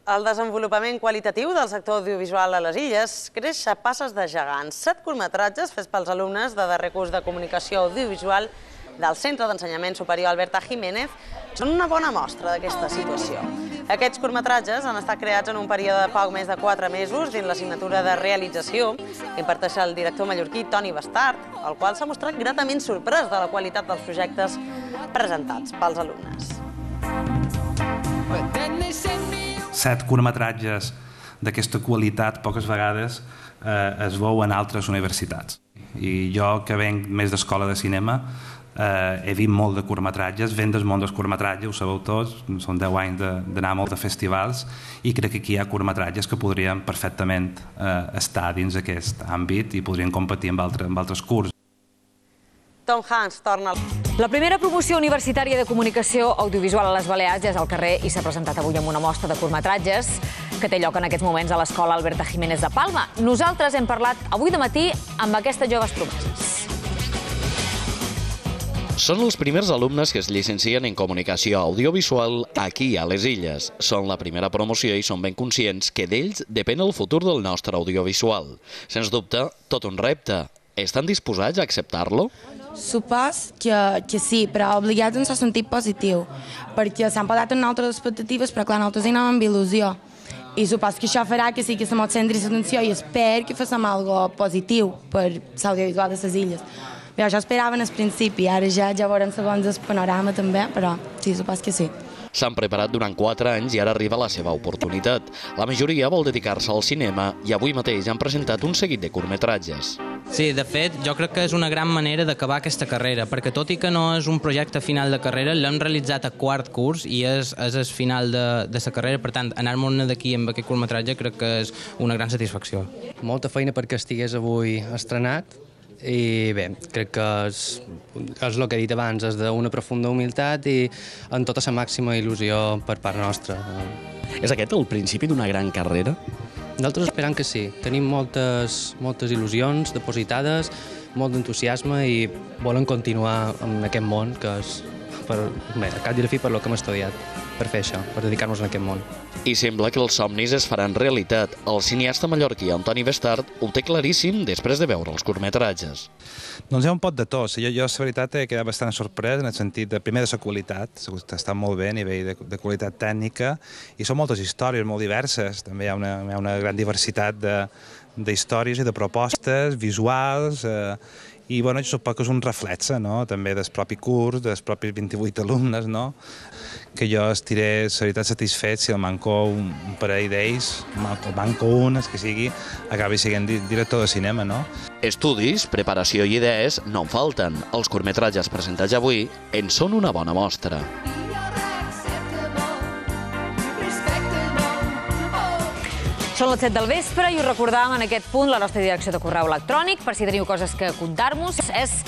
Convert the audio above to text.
El desenvolupament qualitatiu del sector audiovisual a les Illes creix a passes de gegants. 7 curtmetratges fets pels alumnes de darrer curs de comunicació audiovisual del Centre d'Ensenyament Superior Alberta Jiménez són una bona mostra d'aquesta situació. Aquests curtmetratges han estat creats en un període de poc més de 4 mesos dins l'assignatura de realització que imparteix el director mallorquí Toni Bastart, el qual s'ha mostrat gratament sorprès de la qualitat dels projectes presentats pels alumnes. 7 curtmetratges d'aquesta qualitat poques vegades es veu en altres universitats. I jo, que venc més d'escola de cinema, he vist molt de curtmetratges, venc del món dels curtmetratges, ho sabeu tots, són 10 anys d'anar a molts de festivals i crec que aquí hi ha curtmetratges que podrien perfectament estar dins aquest àmbit i podrien competir amb altres curs. Tom Hanks torna. La primera promoció universitària de comunicació audiovisual a les Balears ja és al carrer i s'ha presentat avui amb una mostra de curtmetratges que té lloc en aquests moments a l'Escola Alberta Jiménez de Palma. Nosaltres hem parlat avui de matí amb aquestes joves promeses. Són els primers alumnes que es llicencien en comunicació audiovisual aquí a les Illes. Són la primera promoció i són ben conscients que d'ells depèn el futur del nostre audiovisual. Sens dubte, tot un repte. Estan disposats a acceptar-lo? Supos que sí, però obligats en el sentit positiu, perquè s'han posat en altres expectatives, però clar, nosaltres hi anem amb il·lusió. I supos que això farà que sí que se mos centri l'atenció i espero que facem alguna cosa positiu per l'audiovisual de les Illes. Bé, això esperaven al principi, ara ja veurem segons el panorama també, però sí, supos que sí. S'han preparat durant 4 anys i ara arriba la seva oportunitat. La majoria vol dedicar-se al cinema i avui mateix han presentat un seguit de curtmetratges. Sí, de fet, jo crec que és una gran manera d'acabar aquesta carrera, perquè tot i que no és un projecte final de carrera, l'hem realitzat a 4 curs i és el final de la carrera, per tant, anar-me'n d'aquí amb aquest curtmetratge crec que és una gran satisfacció. Molta feina perquè estigués avui estrenat i bé, crec que és el que he dit abans, és d'una profunda humilitat i amb tota la màxima il·lusió per part nostra. És aquest el principi d'una gran carrera? Nosaltres esperam que sí. Tenim moltes il·lusions depositades, molt d'entusiasme i volen continuar en aquest món que és, al cap i a la fi, per lo que hem estudiat, per fer això, per dedicar-nos a aquest món. I sembla que els somnis es faran realitat. El cineasta mallorquí Toni Bastart ho té claríssim després de veure els curtmetratges. Doncs hi ha un pot de tot. Jo, la veritat, he quedat bastant sorprès en el sentit, primer, de la qualitat. Està molt bé a nivell de qualitat tècnica i són moltes històries molt diverses. També hi ha una gran diversitat d'històries i de propostes visuals i bueno, jo suposo que és un reflexe també del propi curs, dels propis 28 alumnes, que jo estiré, la veritat, satisfet si el manco un parell d'ells, el manco un, el que sigui, acabi sent director de cinema. Estudis, preparació i idees no en falten. Els curtmetratges presentats avui en són una bona mostra. Són les 7 del vespre i us recordàvem en aquest punt la nostra direcció de correu electrònic per si teniu coses que contar-nos. És